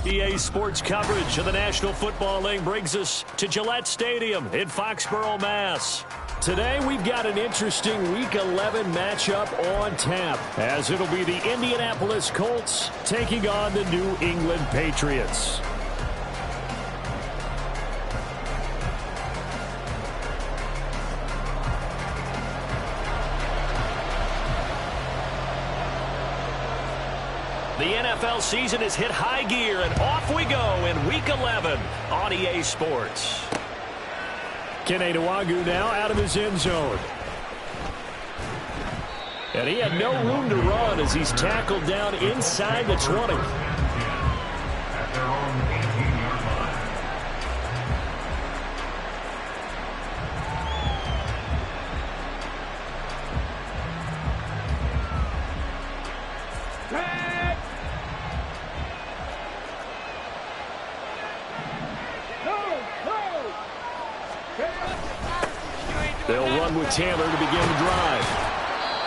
EA Sports coverage of the National Football League brings us to Gillette Stadium in Foxborough, Mass. Today we've got an interesting Week 11 matchup on tap, as it'll be the Indianapolis Colts taking on the New England Patriots. The NFL season has hit high gear, and off we go in Week 11 on EA Sports. Kenny Nwangu now out of his end zone. And he had no room to run as he's tackled down inside the 20. They'll run with Taylor to begin the drive.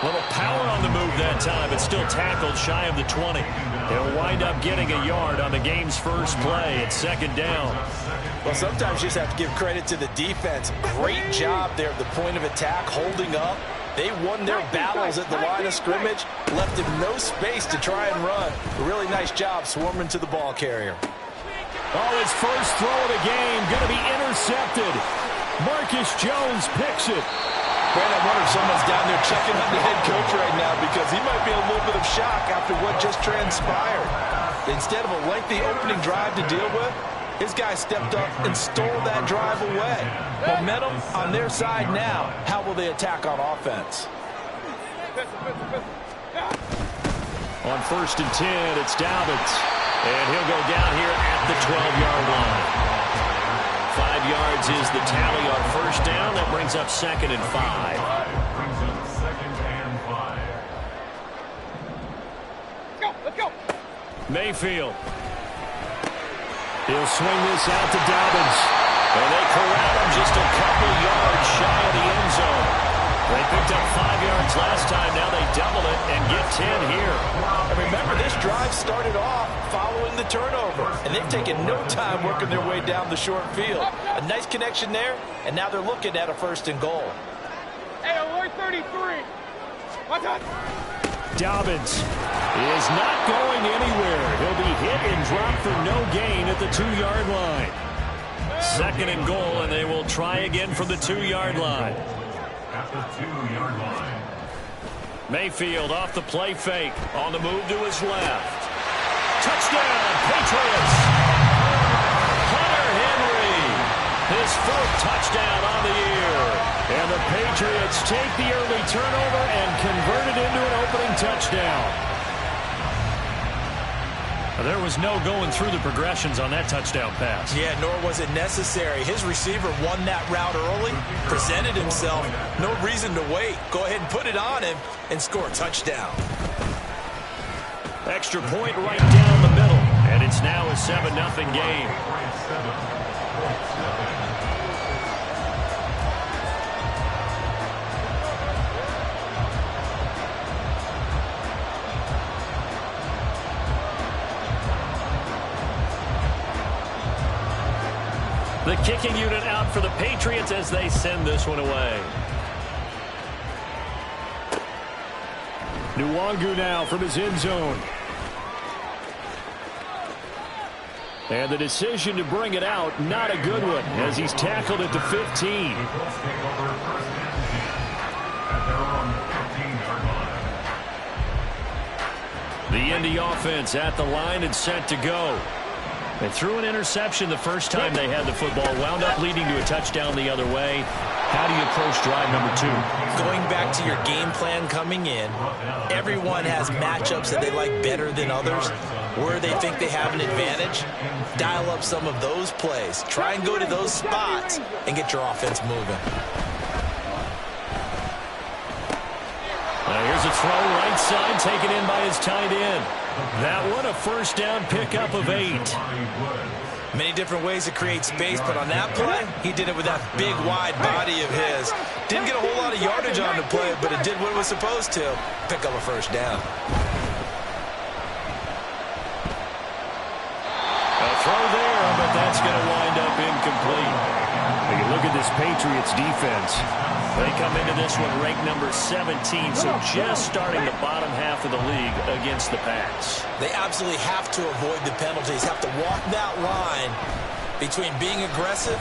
Little power on the move that time. It's still tackled shy of the 20. He'll wind up getting a yard on the game's first play at second down. Well, sometimes you just have to give credit to the defense. Great job there at the point of attack, holding up. They won their battles at the line of scrimmage, left him no space to try and run. A really nice job swarming to the ball carrier. Oh, his first throw of the game going to be intercepted. Marcus Jones picks it. Brandon, I wonder if someone's down there checking on the head coach right now, because he might be in a little bit of shock after what just transpired. Instead of a lengthy opening drive to deal with, his guy stepped up and stole that drive away. Momentum on their side now. How will they attack on offense? On 1st and 10, it's Dobbins. And he'll go down here at the 12-yard line. 5 yards is the tally on first down. That brings up 2nd and 5. Let's go. Mayfield. He'll swing this out to Dobbins. And they corral him just a couple yards shy of the end zone. They picked up 5 yards last time. Now they double it and get 10 here. And remember, this drive started off following the turnover, and they've taken no time working their way down the short field. A nice connection there, and now they're looking at a 1st and goal. Hey, alert 33. Watch out. Dobbins is not going anywhere. He'll be hit and dropped for no gain at the 2-yard line. 2nd and goal, and they will try again from the 2-yard line. At the 2-yard line. Mayfield off the play fake. On the move to his left. Touchdown, Patriots! Hunter Henry, his 4th touchdown on the year. And the Patriots take the early turnover and convert it into an opening touchdown. There was no going through the progressions on that touchdown pass. Yeah, nor was it necessary. His receiver won that route early, presented himself. No reason to wait. Go ahead and put it on him and score a touchdown. Extra point right down the middle. And it's now a 7-0 game. The kicking unit out for the Patriots as they send this one away. Nwangu now from his end zone. And the decision to bring it out, not a good one, as he's tackled at the 15. The Indy offense at the line and set to go. They threw an interception the first time they had the football, wound up leading to a touchdown the other way. How do you approach drive number 2? Going back to your game plan coming in, everyone has matchups that they like better than others, where they think they have an advantage. Dial up some of those plays. Try and go to those spots and get your offense moving. Here's a throw right side taken in by his tight end. That one a first down pickup of 8. Many different ways to create space, but on that play, he did it with that big, wide body of his. Didn't get a whole lot of yardage on the play, but it did what it was supposed to. Pick up a first down. A throw there, but that's going to wind up incomplete. You look at this Patriots defense. They come into this one ranked number 17, so just starting the bottom half of the league against the pass. They absolutely have to avoid the penalties, have to walk that line between being aggressive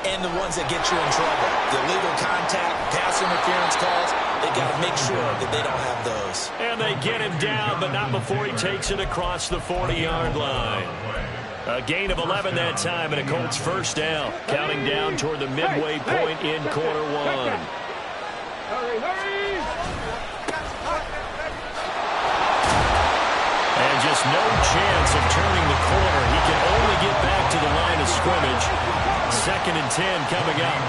and the ones that get you in trouble. The illegal contact, pass interference calls, they got to make sure that they don't have those. And they get him down, but not before he takes it across the 40-yard line. A gain of 11 that time, and a Colts first down. Counting down toward the midway point in quarter one. And just no chance of turning the corner. He can only get back to the line of scrimmage. 2nd and 10 coming up.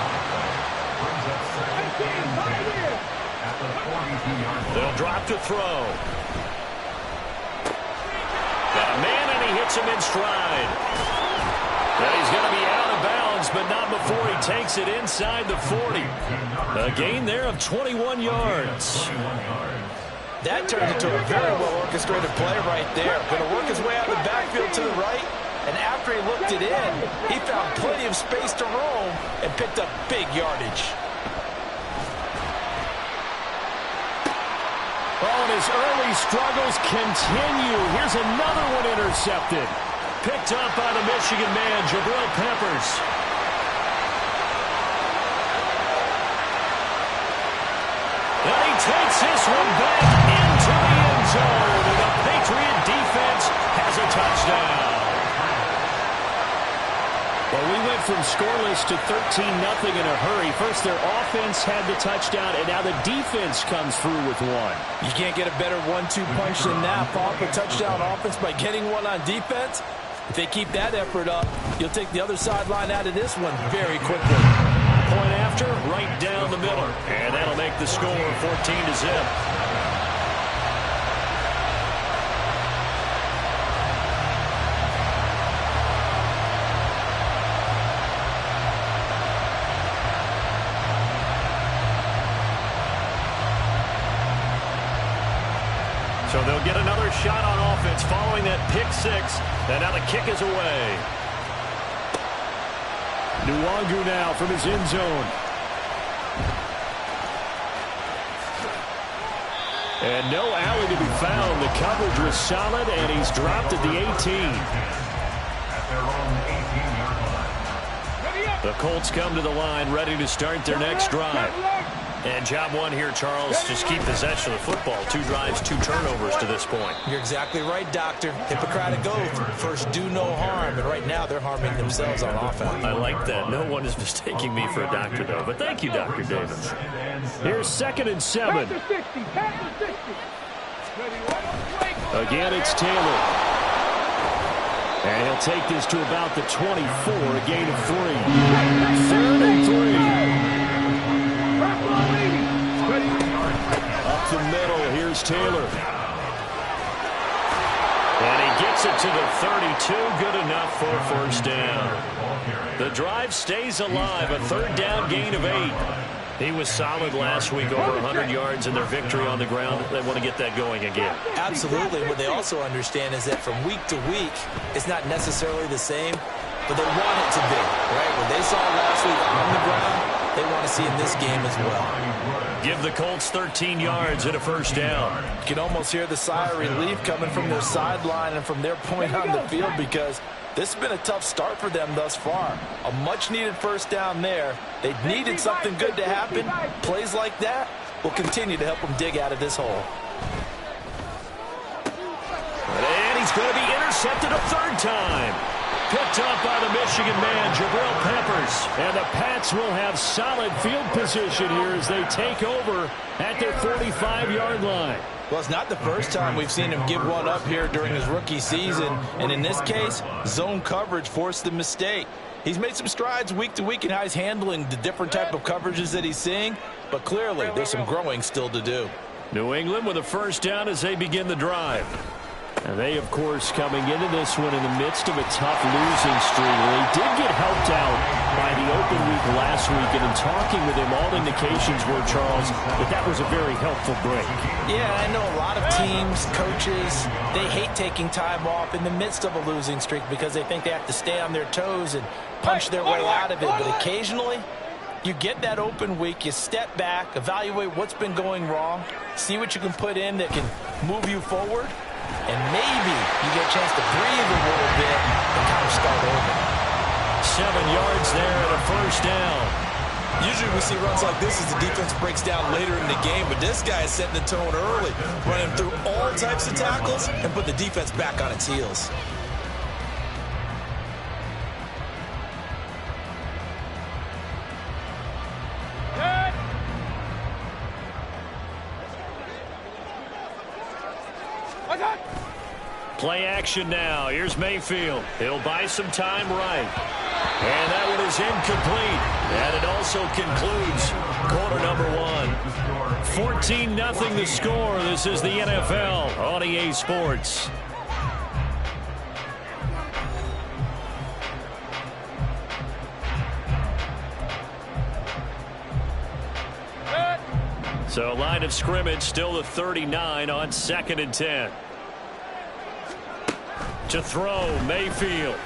They'll drop to throw. Got a man, and he hits him in stride. Now he's going to be out of bounds, but not before he takes it inside the 40. A gain there of 21 yards. That turned into a very well-orchestrated play right there. Going to work his way out of the backfield to the right, and after he looked it in, he found plenty of space to roam and picked up big yardage. Oh, and his early struggles continue. Here's another one intercepted. Picked up by the Michigan man, Jabril Peppers. And he takes this one back into the end zone. And the Patriot defense has a touchdown. Well, we went from scoreless to 13-0 in a hurry. First, their offense had the touchdown, and now the defense comes through with one. You can't get a better 1-2 punch than that. Off a touchdown offense by getting one on defense. If they keep that effort up, you'll take the other sideline out of this one very quickly. Point after, right down the middle. And that'll make the score 14-0. So they'll get another shot on offense following that pick 6. And now the kick is away. Nwangu now from his end zone. And no alley to be found. The coverage was solid, and he's dropped at the 18. At their own 18-yard line. The Colts come to the line, ready to start their next drive. And job one here, Charles, just keep possession of the football. 2 drives, 2 turnovers to this point. You're exactly right, Doctor. Hippocratic oath. First, do no harm. And right now, they're harming themselves on offense. I like that. No one is mistaking me for a doctor, though. But thank you, Dr. Davis. Here's 2nd and 7. Again, it's Taylor. And he'll take this to about the 24, a gain of 3. 3rd and 3. Up the middle, here's Taylor. And he gets it to the 32, good enough for a first down. The drive stays alive, a 3rd down gain of 8. He was solid last week, over 100 yards in their victory on the ground. They want to get that going again. Absolutely. What they also understand is that from week to week, it's not necessarily the same, but they want it to be, right? What they saw last week on the ground, they want to see in this game as well. Give the Colts 13 yards and a first down. You can almost hear the sigh of relief coming from their sideline and from their point on the field, because this has been a tough start for them thus far. A much-needed first down there. They needed something good to happen. Plays like that will continue to help them dig out of this hole. And he's going to be intercepted a 3rd time. Picked up by the Michigan man, Jabril Peppers. And the Pats will have solid field position here as they take over at their 45-yard line. Well, it's not the first time we've seen him give one up here during his rookie season. And in this case, zone coverage forced the mistake. He's made some strides week to week in how he's handling the different type of coverages that he's seeing. But clearly, there's some growing still to do. New England with a first down as they begin the drive. And they, of course, coming into this one in the midst of a tough losing streak. They did get helped out by the open week last week, and in talking with him, all indications were, Charles, that was a very helpful break. Yeah, I know a lot of teams, coaches, they hate taking time off in the midst of a losing streak because they think they have to stay on their toes and punch their way out of it. But occasionally, you get that open week, you step back, evaluate what's been going wrong, see what you can put in that can move you forward, and maybe you get a chance to breathe a little bit and kind of start over. 7 yards there and a first down. Usually we see runs like this as the defense breaks down later in the game, but this guy is setting the tone early, running through all types of tackles and put the defense back on its heels. Play action now. Here's Mayfield. He'll buy some time right. And that one is incomplete. And it also concludes quarter number 1. 14-0 the score. This is the NFL on EA Sports. So line of scrimmage still the 39 on 2nd and 10. To throw, Mayfield.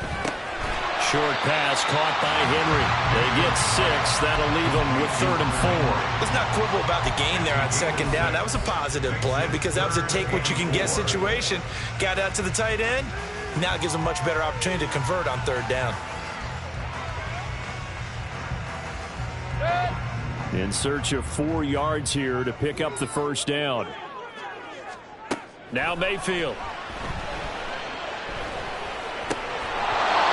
Short pass caught by Henry. They get 6. That'll leave them with 3rd and 4. Let's not quibble about the gain there on 2nd down. That was a positive play because that was a take-what-you-can-get situation. Got out to the tight end. Now it gives them a much better opportunity to convert on 3rd down. In search of 4 yards here to pick up the first down. Now Mayfield.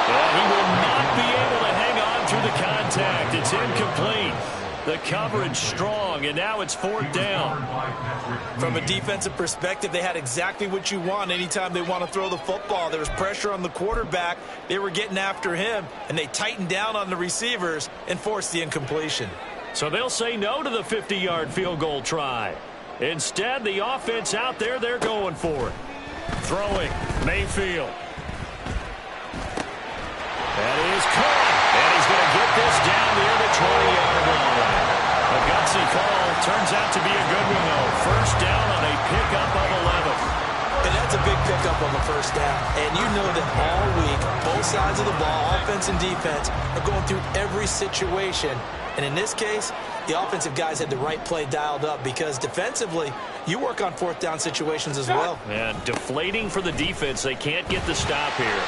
He will not be able to hang on through the contact. It's incomplete. The coverage strong, and now it's 4th down. From a defensive perspective, they had exactly what you want anytime they want to throw the football. There was pressure on the quarterback. They were getting after him, and they tightened down on the receivers and forced the incompletion. So they'll say no to the 50-yard field goal try. Instead, the offense out there, they're going for it. Throwing, Mayfield. And he is caught. And he's going to get this down near the 20-yard line. A gutsy call turns out to be a good one, though. First down on a pickup of 11. And that's a big pickup on the first down. And you know that all week, both sides of the ball, offense and defense, are going through every situation. And in this case, the offensive guys had the right play dialed up because defensively, you work on 4th down situations as well. And deflating for the defense. They can't get the stop here.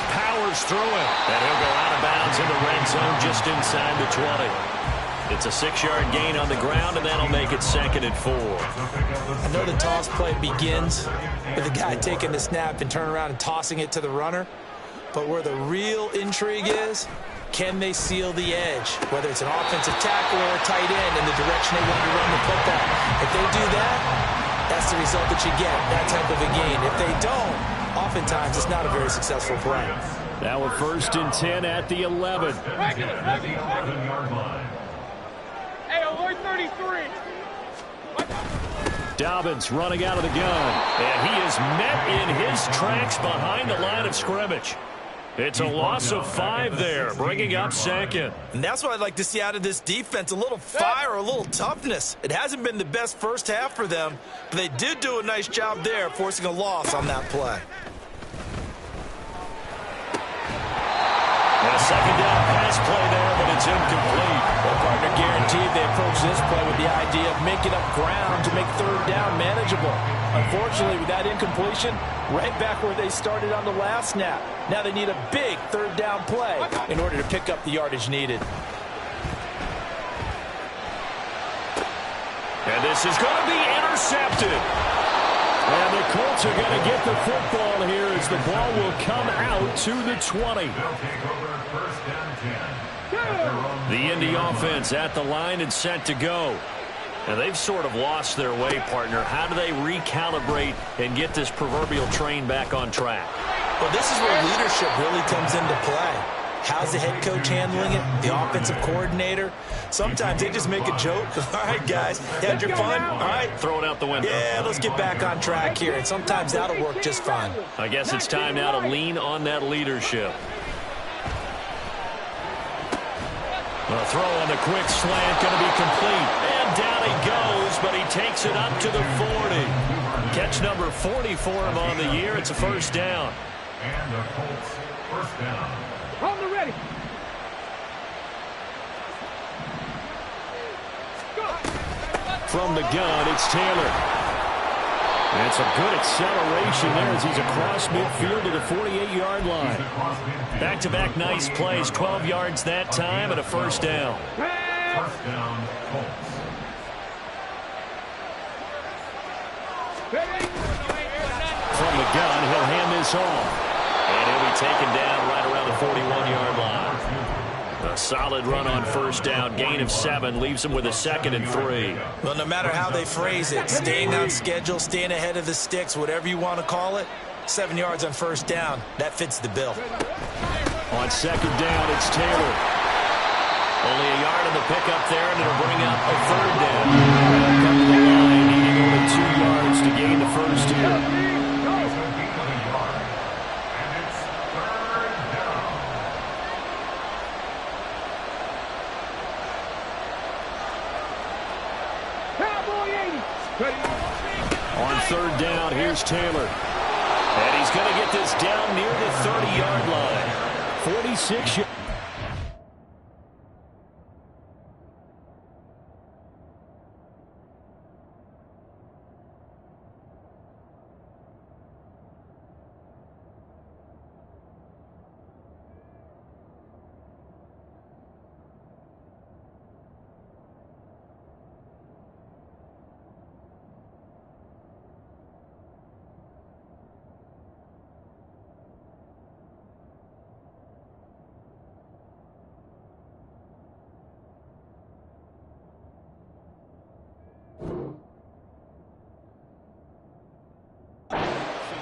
Powers through it. And he'll go out of bounds in the red zone just inside the 20. It's a 6-yard gain on the ground, and that'll make it 2nd and 4. I know the toss play begins with the guy taking the snap and turning around and tossing it to the runner. But where the real intrigue is, can they seal the edge? Whether it's an offensive tackle or a tight end in the direction they want to run the football. If they do that, that's the result that you get, that type of a gain. If they don't, oftentimes it's not a very successful play. Now a 1st and 10 at the 11. Hey, alert 33. Dobbins running out of the gun. And he is met in his tracks behind the line of scrimmage. It's a loss of 5 there, bringing up 2nd. And that's what I'd like to see out of this defense, a little fire, a little toughness. It hasn't been the best first half for them, but they did do a nice job there, forcing a loss on that play. And a 2nd down pass play there, but it's incomplete. Well, partner, guaranteed they approach this play with the idea of making up ground to make 3rd down manageable. Unfortunately, with that incompletion, right back where they started on the last snap. Now they need a big 3rd down play in order to pick up the yardage needed. And this is going to be intercepted. And the Colts are going to get the football here as the ball will come out to the 20. The Indy offense at the line and set to go. And they've sort of lost their way, partner. How do they recalibrate and get this proverbial train back on track? Well, this is where leadership really comes into play. How's the head coach handling it? The offensive coordinator? Sometimes they just make a joke. All right, guys, you had your fun? All right. Throw it out the window. Yeah, let's get back on track here. And sometimes that'll work just fine. I guess it's time now to lean on that leadership. The throw on the quick slant going to be complete. And down he goes, but he takes it up to the 40. Catch number 40 for him on the year. It's a first down. And the Colts first down. On the ready. From the gun, it's Taylor. And it's a good acceleration there as he's across midfield to the 48-yard line. Back-to-back nice plays, 12 yards that time and a first down. First down, Colts. From the gun, he'll hand this off. And he'll be taken down right around the 41-yard line. A solid run on first down. Gain of 7 leaves him with a 2nd and 3. Well, no matter how they phrase it, staying on schedule, staying ahead of the sticks, whatever you want to call it, 7 yards on first down, that fits the bill. On second down, it's Taylor. Only a yard on the pickup there, and it'll bring up a third down. Back up the line, needing only 2 yards to gain the first here. On third down, here's Taylor. And he's going to get this down near the 30-yard line. 46 yards.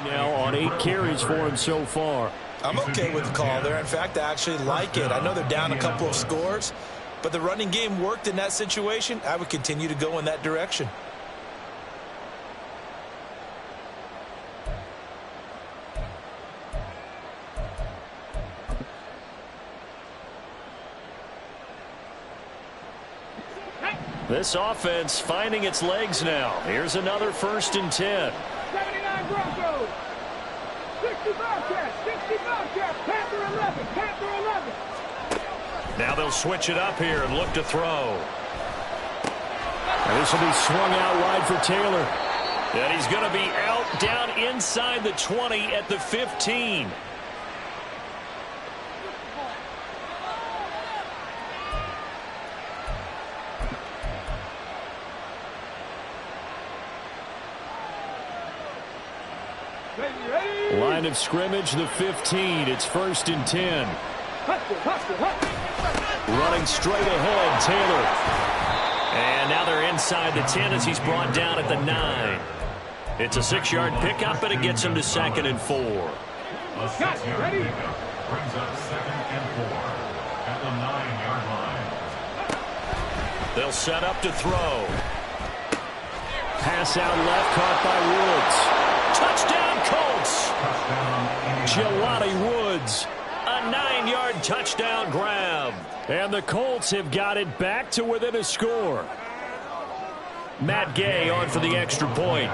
Now on 8 carries for him so far. I'm okay with the call there. In fact, I actually like it. I know they're down a couple of scores, but the running game worked in that situation. I would continue to go in that direction. This offense finding its legs now. Here's another 1st and 10. 79 Broncos. 60 Bobcats. 60 Bobcats. Panther 11. Panther 11. Now they'll switch it up here and look to throw. And this will be swung out wide for Taylor. And he's going to be out down inside the 20 at the 15. Line of scrimmage, the 15. It's 1st and 10. Running straight ahead, Taylor. And now they're inside the 10 as he's brought down at the 9. It's a 6-yard pickup, but it gets him to 2nd and 4. A 6-yard pickup brings up 2nd and 4 at the 9-yard line. They'll set up to throw. Pass out left, caught by Woods. Touchdown, Colts! Jelani Woods, a 9-yard touchdown grab. And the Colts have got it back to within a score. Matt Gay on for the extra point.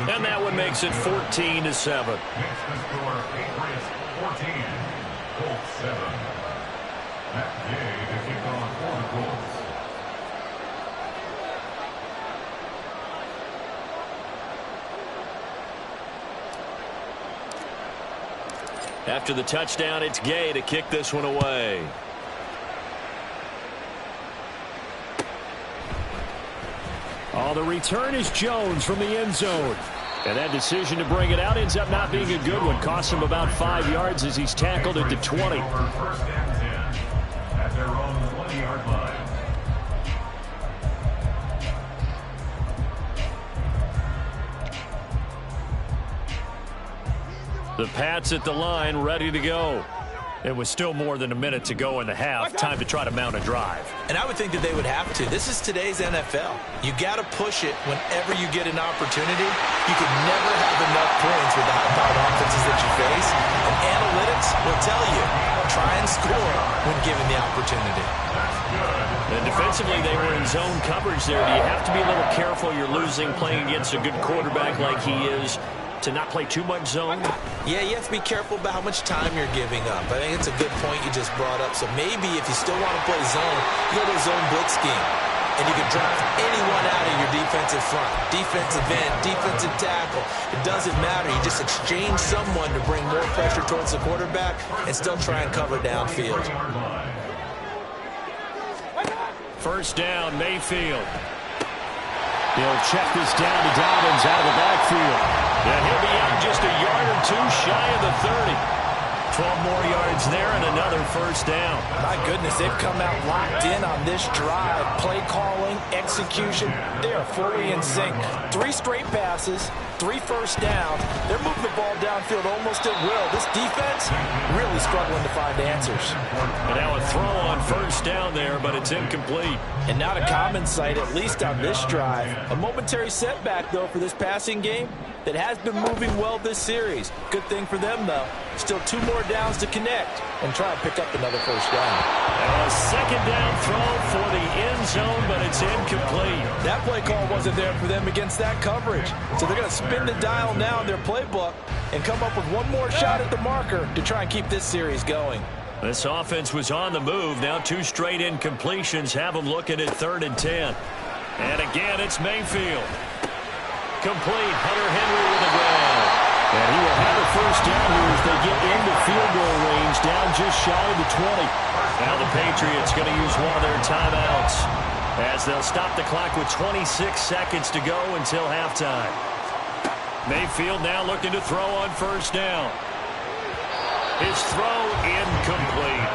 And that one makes it 14-7. Makes the score Patriots 14, Colts 7. Matt Gay to kick off for the Colts. After the touchdown, it's Gay to kick this one away. Oh, the return is Jones from the end zone. And that decision to bring it out ends up not being a good one. Costs him about 5 yards as he's tackled at the 20. Over 1st and 10 at their own 20-yard line. The Pats at the line, ready to go. It was still more than a minute to go in the half. Time to try to mount a drive. And I would think that they would have to. This is today's NFL. You got to push it whenever you get an opportunity. You can never have enough points with the high-powered offenses that you face. And analytics will tell you, try and score when given the opportunity. And defensively, they were in zone coverage there. Do you have to be a little careful? You're losing playing against a good quarterback like he is, to not play too much zone? Yeah, you have to be careful about how much time you're giving up. I think it's a good point you just brought up. So maybe if you still want to play zone, you go to a zone blitz scheme. And you can draft anyone out of your defensive front. Defensive end, defensive tackle. It doesn't matter. You just exchange someone to bring more pressure towards the quarterback and still try and cover downfield. First down, Mayfield. He'll check this down to Dobbins out of the backfield. And he'll be out just a yard or two shy of the 30. 12 more yards there and another first down. My goodness, they've come out locked in on this drive. Play calling, execution, they are fully in sync. 3 straight passes, 3 first downs. They're moving the ball downfield almost at will. This defense really struggling to find answers. And now a throw on first down there, but it's incomplete. And not a common sight, at least on this drive. A momentary setback, though, for this passing game that has been moving well this series. Good thing for them, though. Still 2 more downs to connect and try and pick up another first down. And a second down throw for the end zone, but it's incomplete. That play call wasn't there for them against that coverage. So they're going to spin the dial now in their playbook and come up with one more shot at the marker to try and keep this series going. This offense was on the move. Now 2 straight incompletions have them looking at 3rd and 10. And again, it's Mayfield. Complete. Hunter Henry with the grab. And he will have a first down here as they get into field goal range, down just shy of the 20. Now the Patriots going to use one of their timeouts as they'll stop the clock with 26 seconds to go until halftime. Mayfield now looking to throw on first down. His throw incomplete.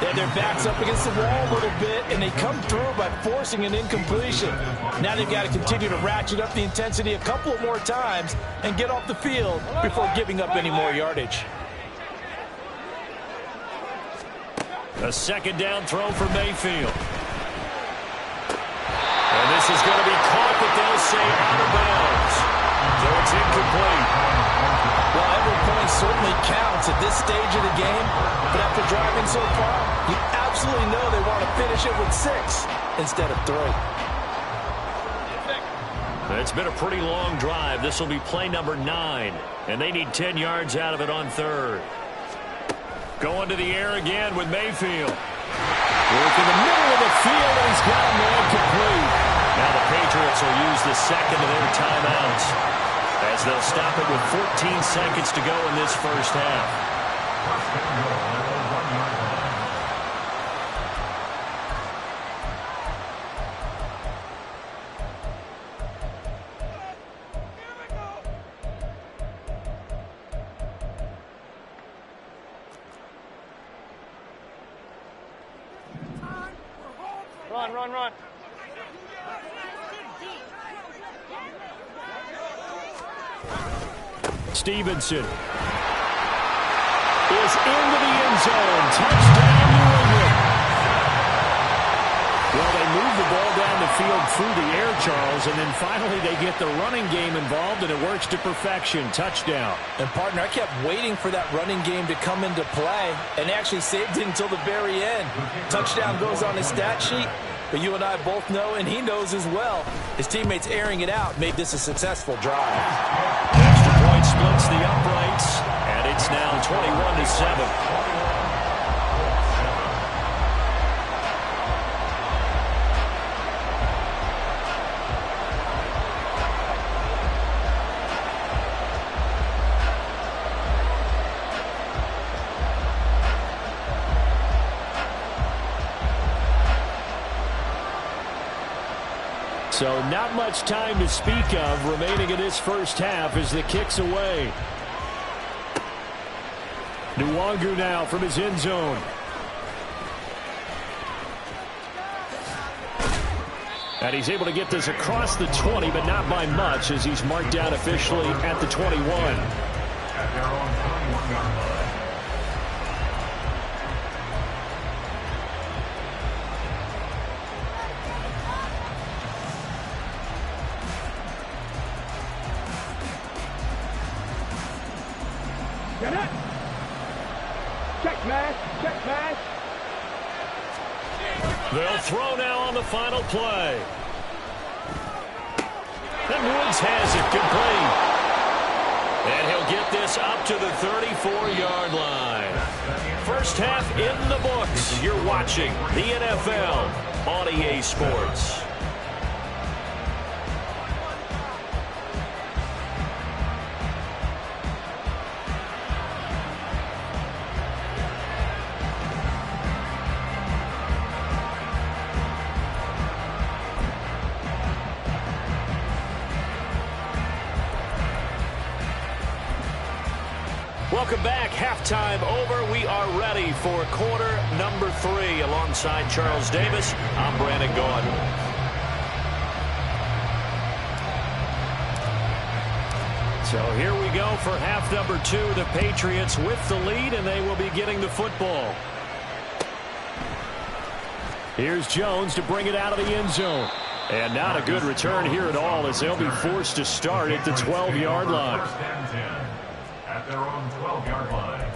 They have their backs up against the wall a little bit, and they come through by forcing an incompletion. Now they've got to continue to ratchet up the intensity a couple of more times and get off the field before giving up any more yardage. A second down throw for Mayfield. And this is going to be caught, but they'll say out of bounds. So it's incomplete. Well, every point certainly counts at this stage of the game, but after driving so far, you absolutely know they want to finish it with 6 instead of 3. It's been a pretty long drive. This will be play number 9, and they need 10 yards out of it on 3rd. Going to the air again with Mayfield. Work in the middle of the field, and he's got a man complete. Now the Patriots will use the second of their timeouts as they'll stop it with 14 seconds to go in this first half. Run. Stevenson is into the end zone. Touchdown, New England. Well, they move the ball down the field through the air, Charles, and then finally they get the running game involved, and it works to perfection. Touchdown. And, partner, I kept waiting for that running game to come into play and actually saved it until the very end. Touchdown goes on his stat sheet, but you and I both know, and he knows as well, his teammates airing it out made this a successful drive. Extra point splits the uprights, and it's now 21-7. So not much time to speak of remaining in this first half as the kick's away. Nwangu now from his end zone. And he's able to get this across the 20, but not by much as he's marked down officially at the 21. at their own 21-yard line. Get it. Check mash. Check mash. They'll throw now on the final play. And Woods has it complete. And he'll get this up to the 34-yard line. First half in the books. You're watching the NFL on EA Sports. Welcome back. Halftime over. We are ready for quarter number 3. Alongside Charles Davis, I'm Brandon Gaudin. So here we go for half number 2. The Patriots with the lead, and they will be getting the football. Here's Jones to bring it out of the end zone. And not a good return here at all, as they'll be forced to start at the 12-yard line. First and 10 at their own 12-yard line.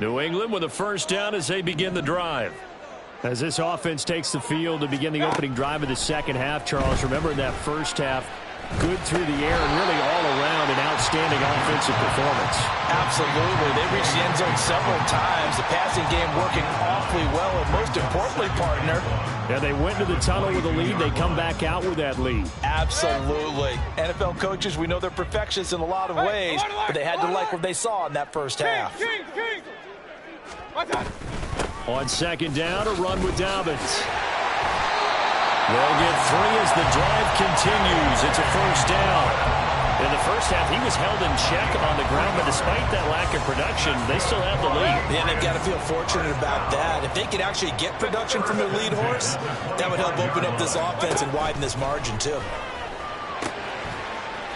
New England with a first down as they begin the drive. As this offense takes the field to begin the opening drive of the second half, Charles, remember in that first half, good through the air and really all around an outstanding offensive performance. Absolutely. They reached the end zone several times. The passing game working awfully well, and most importantly, partner. Yeah, they went to the tunnel with a lead. They come back out with that lead. Absolutely. NFL coaches, we know they're perfectionists in a lot of ways, but they had to like what they saw in that first half. On second down, a run with Dobbins. They'll get 3 as the drive continues. It's a first down. In the first half, he was held in check on the ground, but despite that lack of production, they still have the lead. Yeah, they've got to feel fortunate about that. If they could actually get production from their lead horse, that would help open up this offense and widen this margin, too.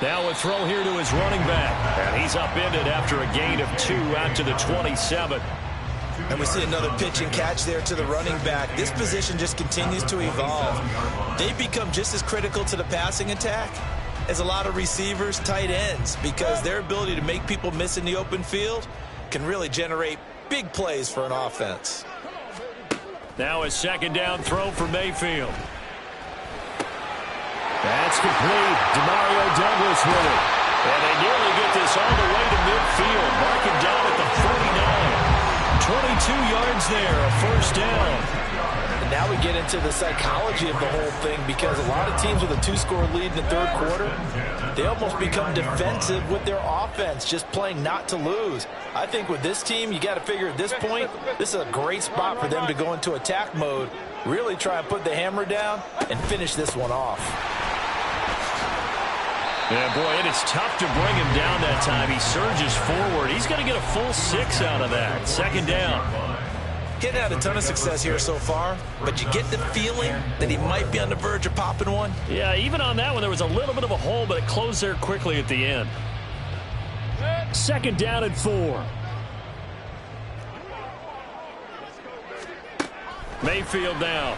Now a throw here to his running back. And he's upended after a gain of 2 out to the 27. And we see another pitch and catch there to the running back. This position just continues to evolve. They become just as critical to the passing attack as a lot of receivers, tight ends, because their ability to make people miss in the open field can really generate big plays for an offense. Now a second down throw for Mayfield. That's complete. Demario Douglas with it. And they nearly get this all the way to midfield. Marking down at the 49. 22 yards there, a first down. And now we get into the psychology of the whole thing, because a lot of teams with a 2-score lead in the third quarter, they almost become defensive with their offense, just playing not to lose. I think with this team, you got to figure at this point, this is a great spot for them to go into attack mode, really try and put the hammer down and finish this one off. Yeah, boy, it is tough to bring him down that time. He surges forward. He's going to get a full 6 out of that. Second down. Getting had a ton of success here so far, but you get the feeling that he might be on the verge of popping one. Yeah, even on that one, there was a little bit of a hole, but it closed there quickly at the end. Second down and 4. Mayfield now.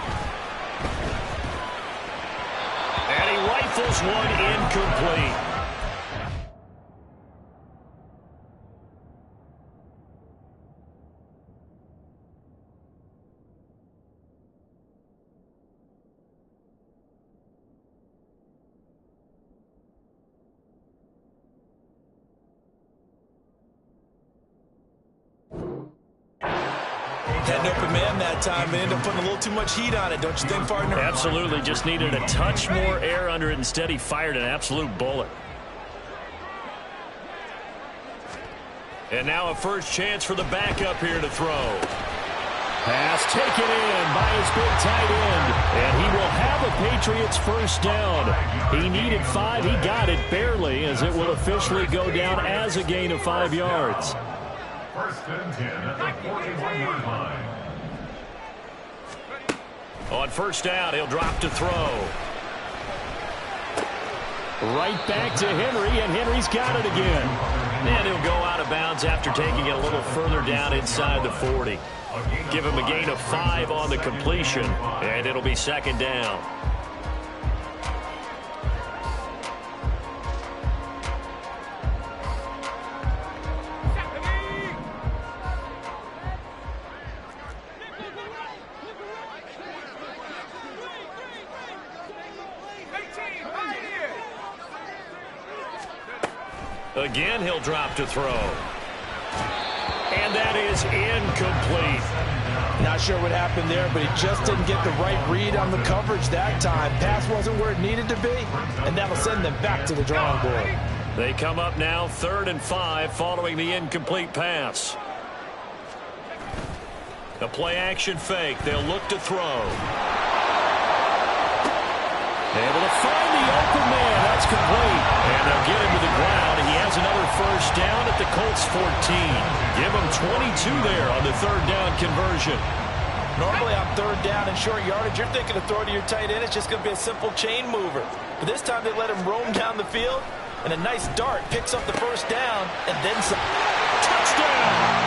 And he rifles one incomplete. Had an open man that time and ended up putting a little too much heat on it, don't you think, partner? Absolutely. Just needed a touch more air under it. Instead, he fired an absolute bullet. And now a first chance for the backup here to throw. Pass taken in by his big tight end. And he will have a Patriots first down. He needed 5. He got it barely, as it will officially go down as a gain of 5 yards. First and 10 at the 41-yard line. On first down, he'll drop to throw. Right back to Henry, and Henry's got it again. And he'll go out of bounds after taking it a little further down inside the 40. Give him a gain of 5 on the completion, and it'll be second down. Again, he'll drop to throw. And that is incomplete. Not sure what happened there, but he just didn't get the right read on the coverage that time. Pass wasn't where it needed to be, and that'll send them back to the drawing board. They come up now 3rd and 5 following the incomplete pass. A play-action fake. They'll look to throw. Able to find the open man. That's complete. And they'll get him to the ground. He has another first down at the Colts 14. Give him 22 there on the 3rd down conversion. Normally on 3rd down and short yardage, you're thinking of throwing to your tight end. It's just going to be a simple chain mover. But this time they let him roam down the field, and a nice dart picks up the first down, and then some. Touchdown!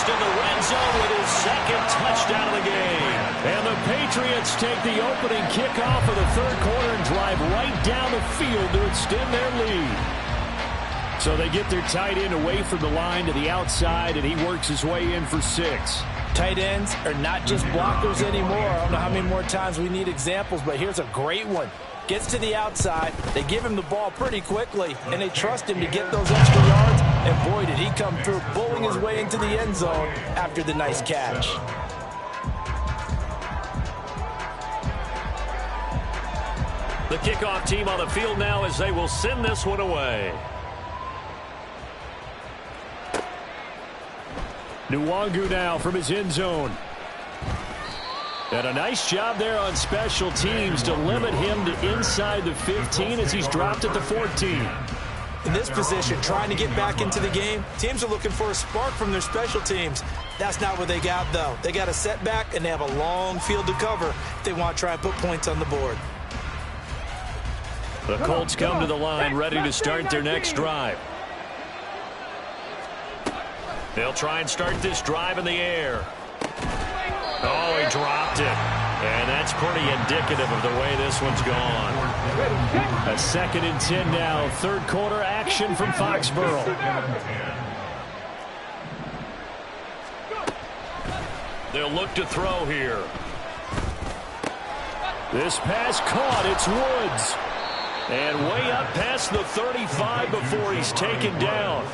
In the red zone with his 2nd touchdown of the game. And the Patriots take the opening kickoff of the 3rd quarter and drive right down the field to extend their lead. So they get their tight end away from the line to the outside, and he works his way in for 6. Tight ends are not just blockers anymore. I don't know how many more times we need examples, but here's a great one. Gets to the outside, they give him the ball pretty quickly, and they trust him to get those extra yards, and boy, did he come through, bowling his way into the end zone after the nice catch. The kickoff team on the field now as they will send this one away. Nwangu now from his end zone. And a nice job there on special teams to limit him to inside the 15 as he's dropped at the 14. In this position, trying to get back into the game, teams are looking for a spark from their special teams. That's not what they got, though. They got a setback, and they have a long field to cover if they want to try and put points on the board. The Colts come to the line ready to start their next drive. They'll try and start this drive in the air. Oh, he dropped it. And that's pretty indicative of the way this one's gone. A 2nd and 10 now. 3rd quarter action from Foxborough. They'll look to throw here. This pass caught. It's Woods. And way up past the 35 before he's taken down.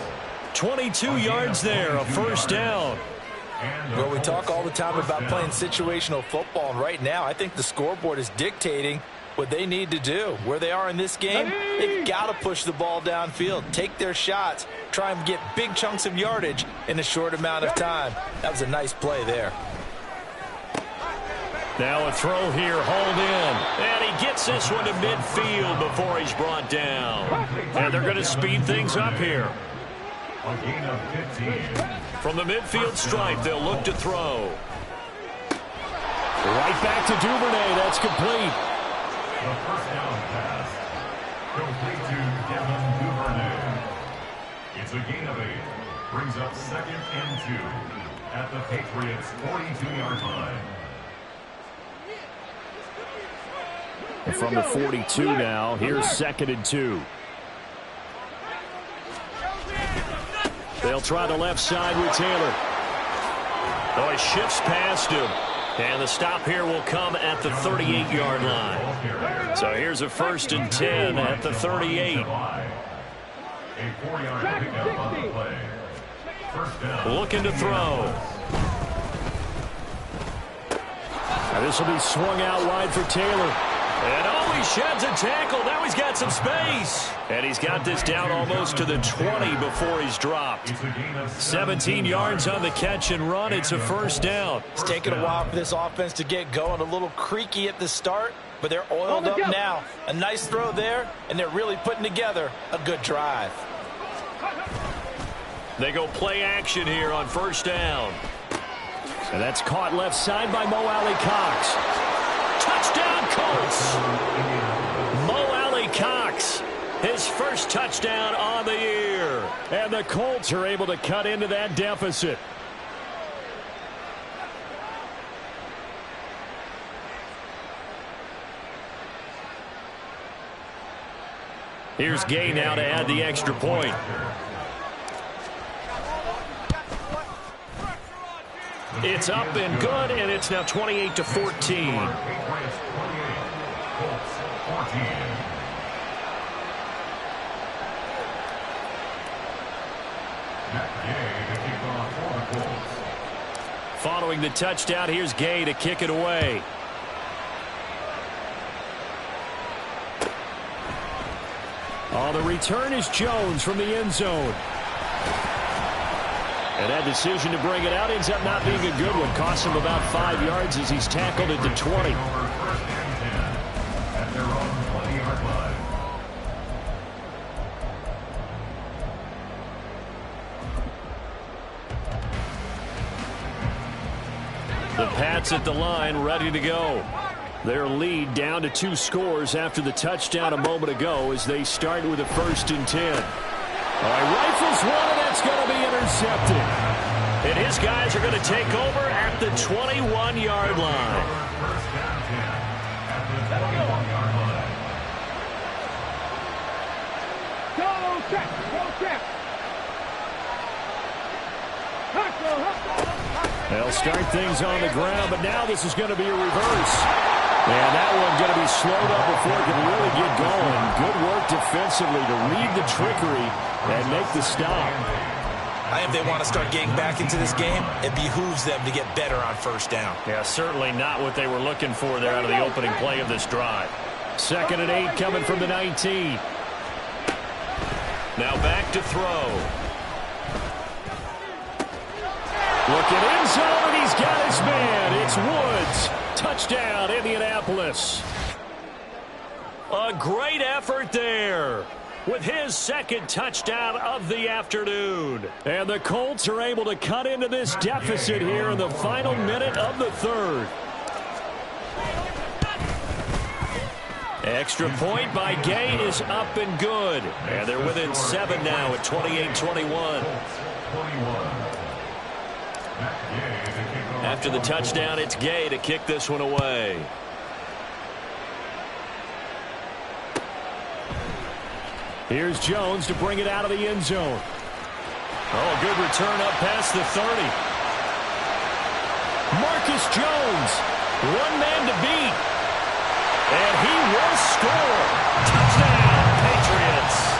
22 yards there, a first down. Well, we talk all the time about playing situational football, and right now I think the scoreboard is dictating what they need to do. Where they are in this game, they've got to push the ball downfield, take their shots, try and get big chunks of yardage in a short amount of time. That was a nice play there. Now a throw here, hauled in. And he gets this one to midfield before he's brought down. And they're going to speed things up here. A gain of 15. From the midfield stripe, they'll look to throw. Right back to Duvernay. That's complete. The first down pass. Complete to Devin Duvernay. It's a gain of 8. Brings up 2nd and 2 at the Patriots' 42-yard line. From the 42 now, here's 2nd and 2. They'll try the left side with Taylor. Oh, he shifts past him. And the stop here will come at the 38-yard line. So here's a 1st and 10 at the 38. A 4-yard pickup on the play. First down. Looking to throw. Now this will be swung out wide for Taylor. And oh, he sheds a tackle. Now he's got some space. And he's got this down almost to the 20 before he's dropped. 17 yards on the catch and run. It's a first down. It's taken a while for this offense to get going. A little creaky at the start, but they're oiled up now. A nice throw there, and they're really putting together a good drive. They go play action here on first down. And that's caught left side by Mo Alley-Cox. Touchdown, Colts! Mo Alley-Cox, his first touchdown on the year. And the Colts are able to cut into that deficit. Here's Gay now to add the extra point. It's up and good, and it's now 28-14. Following the touchdown, here's Gay to kick it away. On the return is Jones from the end zone. And that decision to bring it out ends up not being a good one. Costs him about 5 yards as he's tackled at the 20. The Pats at the line, ready to go. Their lead down to 2 scores after the touchdown a moment ago as they start with a 1st and 10. All right, rifles one, and that's going to be intercepted. And his guys are going to take over at the 21-yard line. Go check, go check. They'll start things on the ground, but now this is going to be a reverse. And that one going to be slowed up before it can really get going. Good work defensively to read the trickery and make the stop. I think they want to start getting back into this game. It behooves them to get better on 1st down. Yeah, certainly not what they were looking for there out of the opening play of this drive. 2nd and 8 coming from the 19. Now back to throw. Looking in zone, and he's got his man. It's Woods. Touchdown, Indianapolis. A great effort there with his 2nd touchdown of the afternoon. And the Colts are able to cut into this deficit here in the final minute of the 3rd. Extra point by Gay is up and good. And they're within 7 now at 28-21. After the touchdown, it's Gay to kick this one away. Here's Jones to bring it out of the end zone. Oh, good return up past the 30. Marcus Jones, one man to beat. And he will score. Touchdown, Patriots.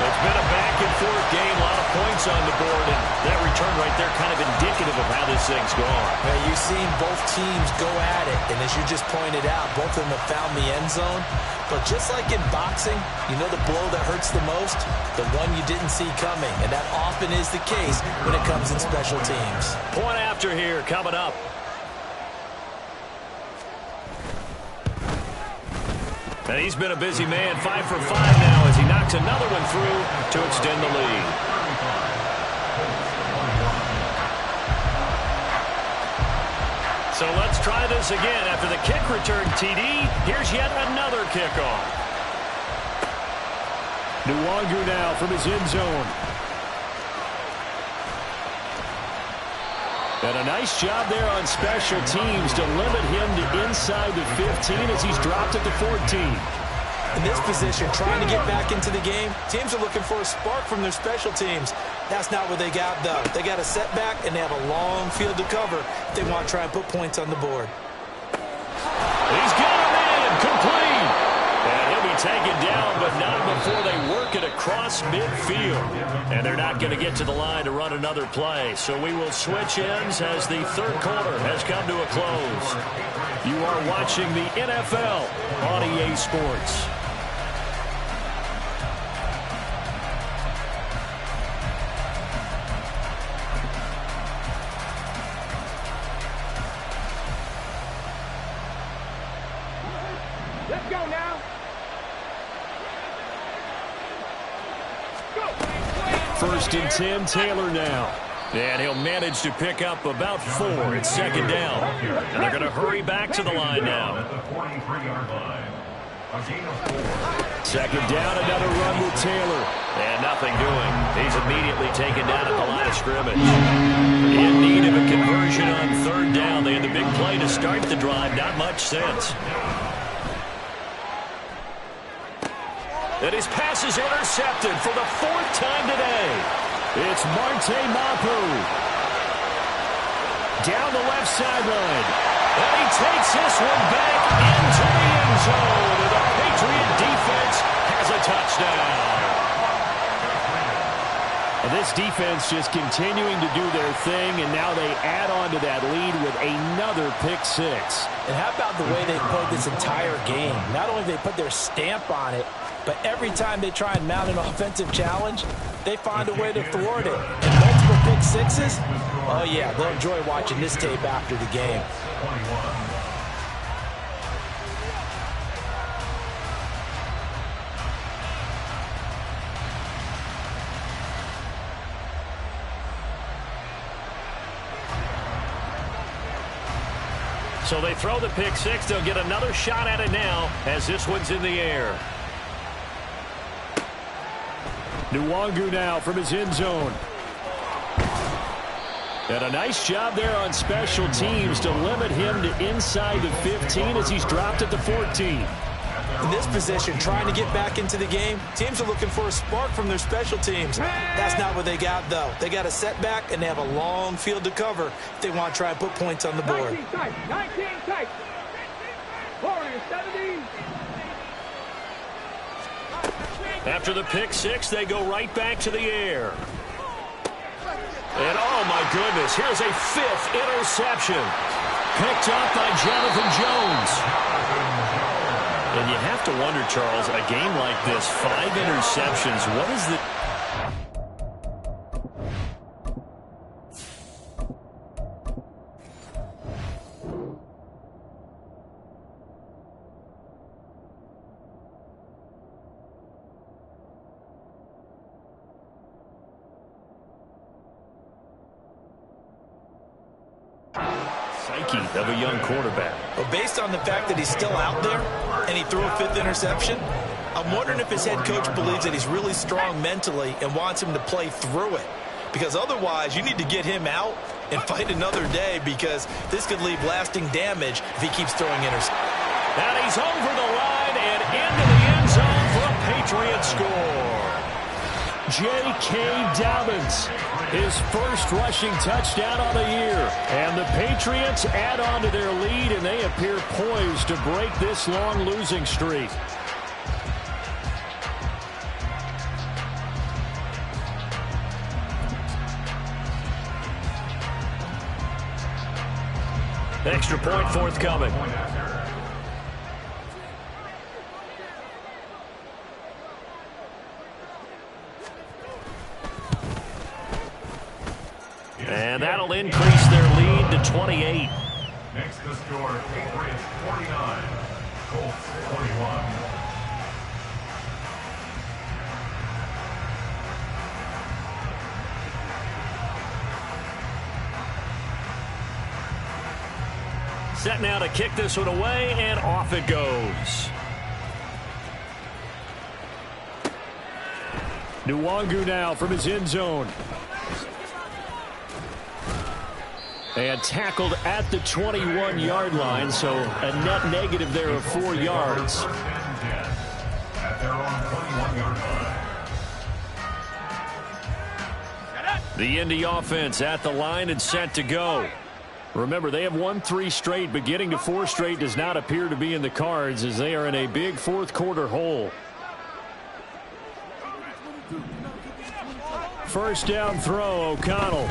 It's been a back-and-forth game, a lot of points on the board, and that return right there kind of indicative of how this thing's gone. Well, you've seen both teams go at it, and as you just pointed out, both of them have found the end zone. But just like in boxing, you know the blow that hurts the most? The one you didn't see coming, and that often is the case when it comes in special teams. Point after here coming up. And he's been a busy man, 5 for 5 now as he knocks another one through to extend the lead. So let's try this again. After the kick return TD, here's yet another kickoff. Nwangu now from his end zone. And a nice job there on special teams to limit him to inside the 15 as he's dropped at the 14. In this position, trying to get back into the game, teams are looking for a spark from their special teams. That's not what they got, though. They got a setback, and they have a long field to cover if they want to try and put points on the board. He's got a man, complete. And he'll be taken down, but not before they work it across midfield. And they're not going to get to the line to run another play. So we will switch ends as the 3rd quarter has come to a close. You are watching the NFL on EA Sports. Let's go now. 1st and 10, Taylor now. And he'll manage to pick up about 4. It's second down. And they're going to hurry back to the line now. Second down, another run with Taylor. And nothing doing. He's immediately taken down at the line of scrimmage. In need of a conversion on third down. They had the big play to start the drive. Not much sense. And his pass is intercepted for the 4th time today. It's Marte Mapu. Down the left sideline. And he takes this one back into the end zone. And the Patriot defense has a touchdown. And this defense just continuing to do their thing, and now they add on to that lead with another pick 6. And how about the way they played this entire game? Not only did they put their stamp on it, but every time they try and mount an offensive challenge, they find a way to thwart it. And multiple pick 6s, oh yeah, they'll enjoy watching this tape after the game. So they throw the pick 6. They'll get another shot at it now as this one's in the air. Nwangu now from his end zone. And a nice job there on special teams to limit him to inside the 15 as he's dropped at the 14. In this position, trying to get back into the game, teams are looking for a spark from their special teams. That's not what they got, though. They got a setback, and they have a long field to cover if they want to try and put points on the board. 19 tight. Warriors 17. After the pick 6, they go right back to the air. And oh my goodness, here's a 5th interception. Picked up by Jonathan Jones. And you have to wonder, Charles, a game like this, 5 interceptions, what is the... psyche of a young quarterback. Well, based on the fact that he's still out there and he threw a 5th interception, I'm wondering if his head coach believes that he's really strong mentally and wants him to play through it. Because otherwise, you need to get him out and fight another day, because this could leave lasting damage if he keeps throwing interceptions. And he's over the line and into the end zone for a Patriot score. J.K. Dobbins, his first rushing touchdown on the year. And the Patriots add on to their lead, and they appear poised to break this long losing streak. Extra point forthcoming. And that'll increase their lead to 28. Next to score, Patriots 49, Colts 41. Set now to kick this one away, and off it goes. Nwangu now from his end zone. And tackled at the 21-yard line, so a net negative there of 4 yards. At their own 21-yard line. The Indy offense at the line and set to go. Remember, they have won 3 straight, but getting to 4 straight does not appear to be in the cards as they are in a big fourth-quarter hole. First down throw, O'Connell.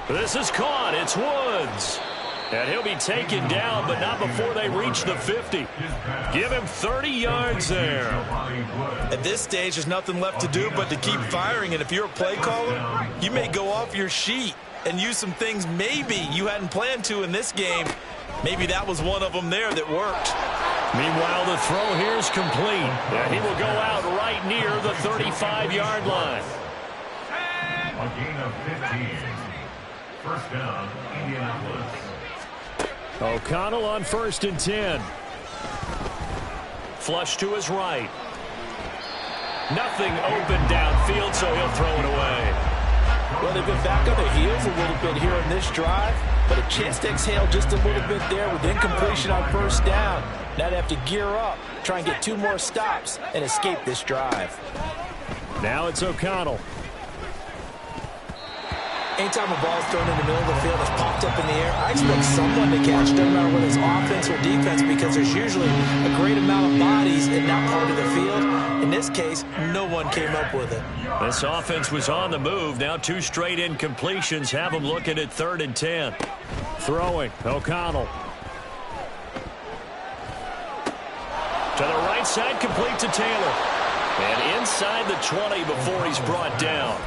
This is caught. It's Woods. And he'll be taken down, but not before they reach the 50. Give him 30 yards there. At this stage, there's nothing left to do but to keep firing. And if you're a play caller, you may go off your sheet and use some things maybe you hadn't planned to in this game. Maybe that was one of them there that worked. Meanwhile, the throw here is complete. And he will go out right near the 35-yard line. A gain of 15. First down, Indianapolis. O'Connell on 1st and 10. Flush to his right. Nothing open downfield, so he'll throw it away. Well, they've been back on their heels a little bit here in this drive, but a chance to exhale just a little bit there with incompletion on 1st down. Now they have to gear up, try and get 2 more stops, and escape this drive. Now it's O'Connell. Anytime a ball is thrown in the middle of the field that's popped up in the air, I expect someone to catch. Doesn't matter whether it's offense or defense, because there's usually a great amount of bodies in that part of the field. In this case, no one came up with it. This offense was on the move. Now 2 straight incompletions have them looking at 3rd and 10. Throwing, O'Connell. To the right side, complete to Taylor. And inside the 20 before he's brought down.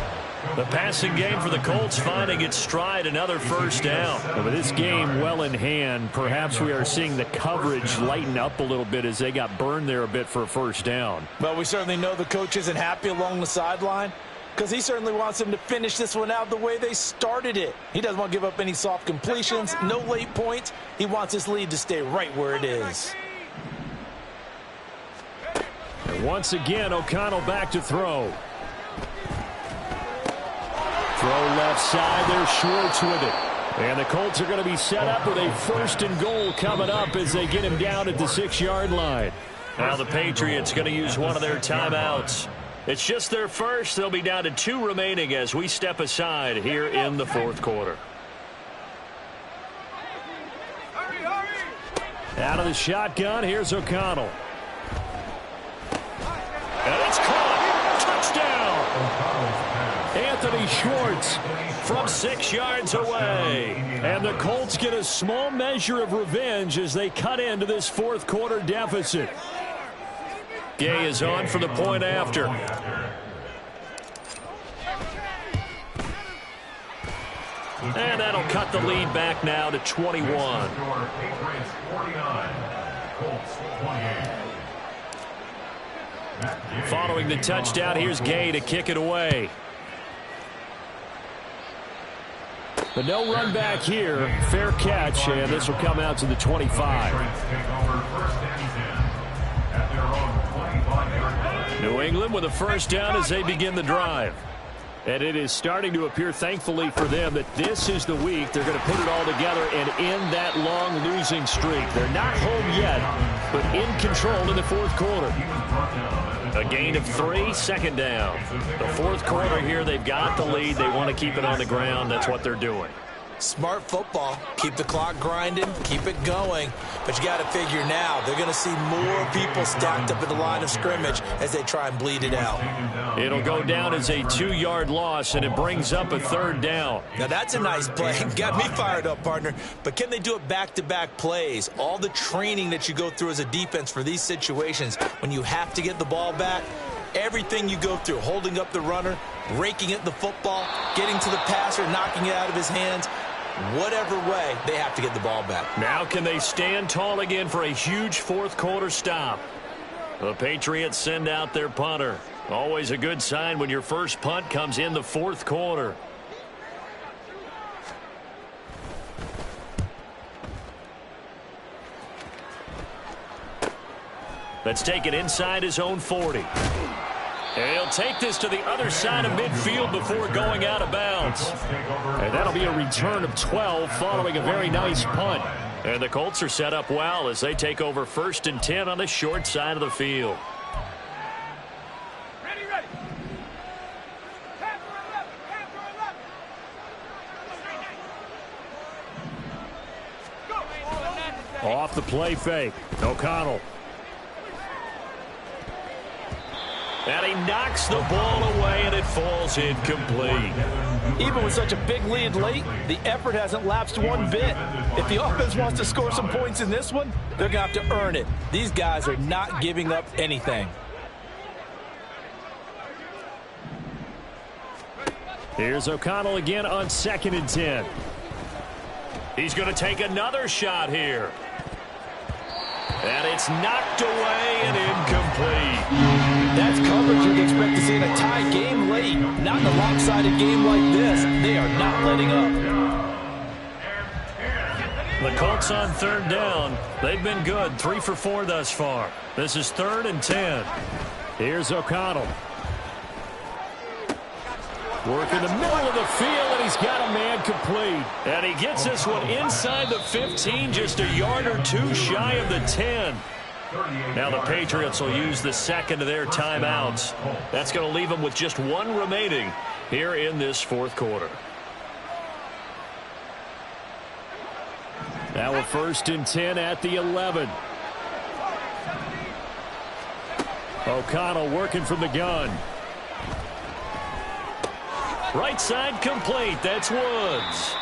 The passing game for the Colts finding its stride, another 1st down. With this game well in hand, perhaps we are seeing the coverage lighten up a little bit as they got burned there a bit for a 1st down. Well, we certainly know the coach isn't happy along the sideline because he certainly wants them to finish this one out the way they started it. He doesn't want to give up any soft completions, no late points. He wants his lead to stay right where it is. And once again, O'Connell back to throw. Throw left side, there's Schwartz with it. And the Colts are going to be set up with a 1st and goal coming up as they get him down at the 6-yard line. Now the Patriots going to use one of their timeouts. It's just their first. They'll be down to 2 remaining as we step aside here in the 4th quarter. Out of the shotgun, here's O'Connell. And it's caught. Touchdown. Anthony Schwartz from 6 yards away. And the Colts get a small measure of revenge as they cut into this 4th quarter deficit. Gay is on for the point after. And that'll cut the lead back now to 21. Patriots 49, Colts 28. Following the touchdown, here's Gay to kick it away. But no run back here. Fair catch, and this will come out to the 25. New England with a 1st down as they begin the drive. And it is starting to appear, thankfully for them, that this is the week they're going to put it all together and end that long losing streak. They're not home yet, but in control in the 4th quarter. A gain of 3, 2nd down. The 4th quarter here, they've got the lead. They want to keep it on the ground. That's what they're doing. Smart football. Keep the clock grinding, keep it going. But you got to figure now, they're going to see more people stacked up at the line of scrimmage as they try and bleed it out. It'll go down as a 2-yard loss, and it brings up a 3rd down. Now that's a nice play. Got me fired up, partner. But can they do it back-to-back plays? All the training that you go through as a defense for these situations, when you have to get the ball back, everything you go through, holding up the runner, raking at the football, getting to the passer, knocking it out of his hands, whatever way, they have to get the ball back. Now can they stand tall again for a huge 4th quarter stop? The Patriots send out their punter. Always a good sign when your first punt comes in the 4th quarter. Let's take it inside his own 40. And he'll take this to the other side of midfield before going out of bounds. And that'll be a return of 12 following a very nice punt. And the Colts are set up well as they take over 1st and 10 on the short side of the field. Ready, ready. Half for 11. Go. Off the play fake. O'Connell. And he knocks the ball away, and it falls incomplete. Even with such a big lead late, the effort hasn't lapsed one bit. If the offense wants to score some points in this one, they're going to have to earn it. These guys are not giving up anything. Here's O'Connell again on 2nd and 10. He's going to take another shot here. And it's knocked away and incomplete. That's coverage That's what they expect to see in a tie game late. Not in a lopsided game like this. They are not letting up. The Colts on third down. They've been good. 3 for 4 thus far. This is 3rd and 10. Here's O'Connell. Work in the middle of the field, and he's got a man complete. And he gets this one inside the 15, just a yard or two shy of the 10. Now the Patriots will use the second of their timeouts. That's going to leave them with just 1 remaining here in this 4th quarter. Now a 1st and 10 at the 11. O'Connell working from the gun. Right side complete. That's Woods.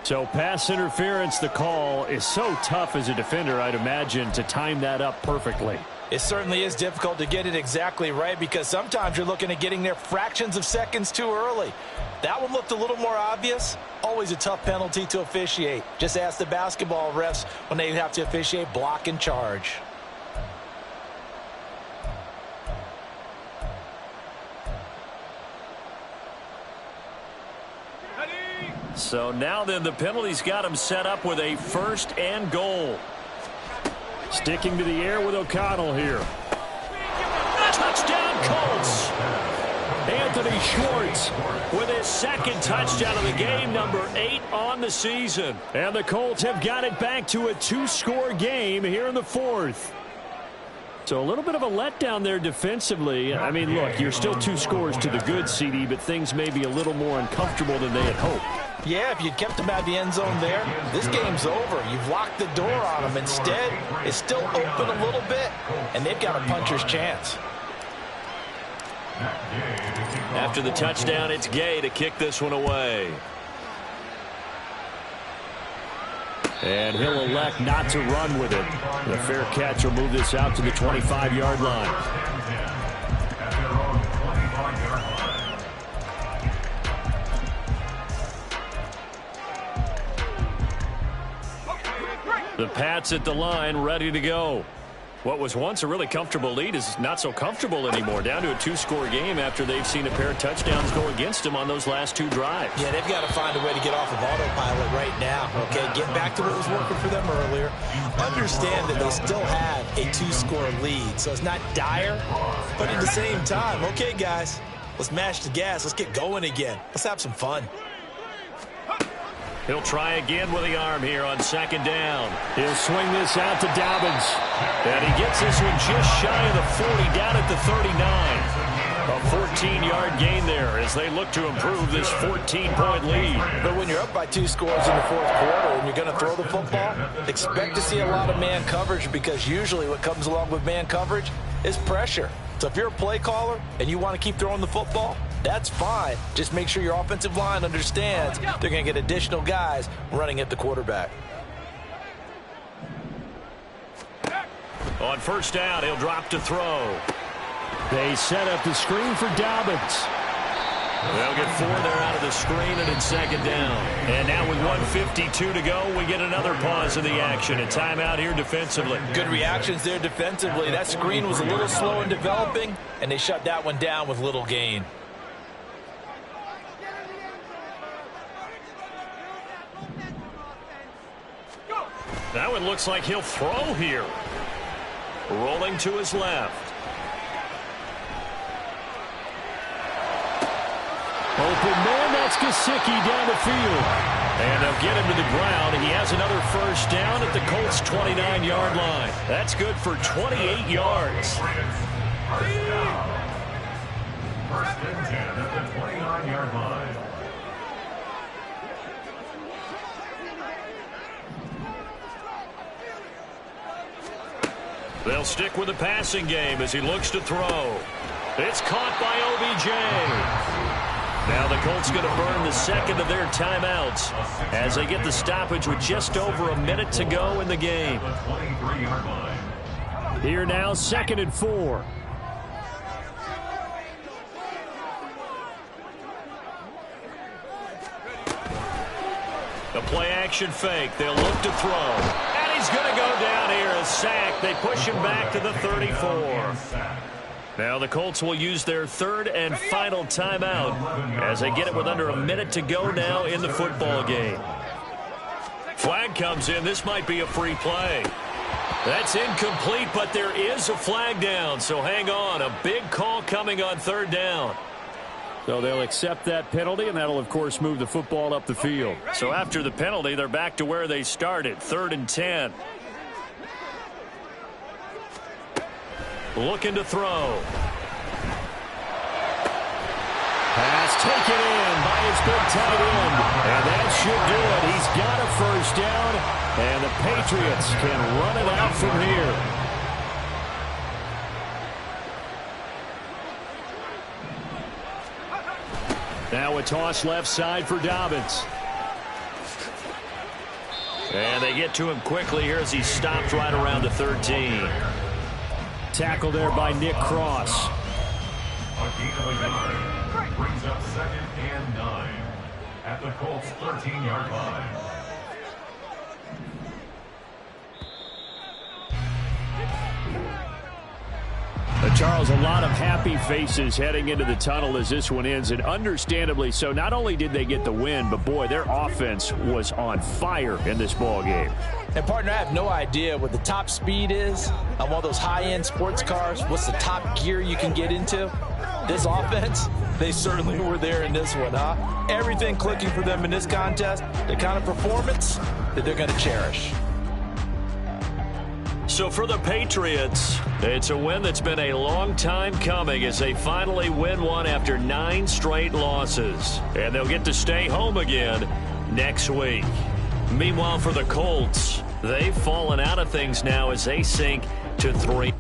So pass interference, the call is so tough as a defender, I'd imagine, to time that up perfectly. It certainly is difficult to get it exactly right because sometimes you're looking at getting there fractions of seconds too early. That one looked a little more obvious. Always a tough penalty to officiate. Just ask the basketball refs when they have to officiate block and charge. So now then the penalty's got him set up with a 1st and goal. Sticking to the air with O'Connell here. Touchdown Colts. Anthony Schwartz with his 2nd touchdown of the game, number 8 on the season. And the Colts have got it back to a 2-score game here in the 4th. So a little bit of a letdown there defensively. I mean, look, you're still 2 scores to the good, CD, but things may be a little more uncomfortable than they had hoped. Yeah, if you'd kept him out of the end zone there, this game's over. You've locked the door on him. Instead, it's still open a little bit, and they've got a puncher's chance. After the touchdown, it's Gay to kick this one away. And he'll elect not to run with it. The fair catch will move this out to the 25-yard line. The Pats at the line, ready to go. What was once a really comfortable lead is not so comfortable anymore. Down to a 2-score game after they've seen a pair of touchdowns go against them on those last 2 drives. Yeah, they've got to find a way to get off of autopilot right now. Okay, get back to what was working for them earlier. Understand that they still have a 2-score lead, so it's not dire. But at the same time, okay, guys, let's mash the gas. Let's get going again. Let's have some fun. He'll try again with the arm here on 2nd down. He'll swing this out to Dobbins. And he gets this one just shy of the 40, down at the 39. A 14-yard gain there as they look to improve this 14-point lead. But when you're up by 2 scores in the 4th quarter and you're going to throw the football, expect to see a lot of man coverage because usually what comes along with man coverage is pressure. So if you're a play caller and you want to keep throwing the football, that's fine. Just make sure your offensive line understands they're going to get additional guys running at the quarterback. On 1st down, he'll drop to throw. They set up the screen for Dobbins. They'll get 4 there out of the screen, and it's 2nd down. And now with 1:52 to go, we get another pause in the action. A timeout here defensively. Good reactions there defensively. That screen was a little slow in developing, and they shut that one down with little gain. That one looks like he'll throw here. Rolling to his left. Open man, that's Gesicki down the field. And they'll get him to the ground. He has another 1st down at the Colts' 29-yard line. That's good for 28 yards. 1st and 10 at the 29-yard line. They'll stick with the passing game as he looks to throw. It's caught by OBJ. Now the Colts going to burn the 2nd of their timeouts as they get the stoppage with just over a minute to go in the game. Here now, 2nd and 4. The play action fake. They'll look to throw. And he's going to go down here. A sack. They push him back to the 34. Now the Colts will use their third and final timeout as they get it with under a minute to go now in the football game. Flag comes in. This might be a free play. That's incomplete, but there is a flag down, so hang on. A big call coming on third down. So they'll accept that penalty, and that'll, of course, move the football up the field. So after the penalty, they're back to where they started, 3rd and 10. Looking to throw. Pass taken in by his big tight end. And that should do it. He's got a first down, and the Patriots can run it out from here. Now a toss left side for Dobbins. And they get to him quickly here as he stops right around the 13. Tackle there by Nick Cross. A gain of a yard. Brings up 2nd and 9 at the Colts' 13-yard line. Charles, a lot of happy faces heading into the tunnel as this one ends, and understandably so. Not only did they get the win, but boy, their offense was on fire in this ball game. And partner, I have no idea what the top speed is on one of those high-end sports cars. What's the top gear you can get into? This offense, they certainly were there in this one, huh? Everything clicking for them in this contest, the kind of performance that they're going to cherish. So for the Patriots, it's a win that's been a long time coming as they finally win one after 9 straight losses. And they'll get to stay home again next week. Meanwhile, for the Colts, they've fallen out of things now as they sink to 3.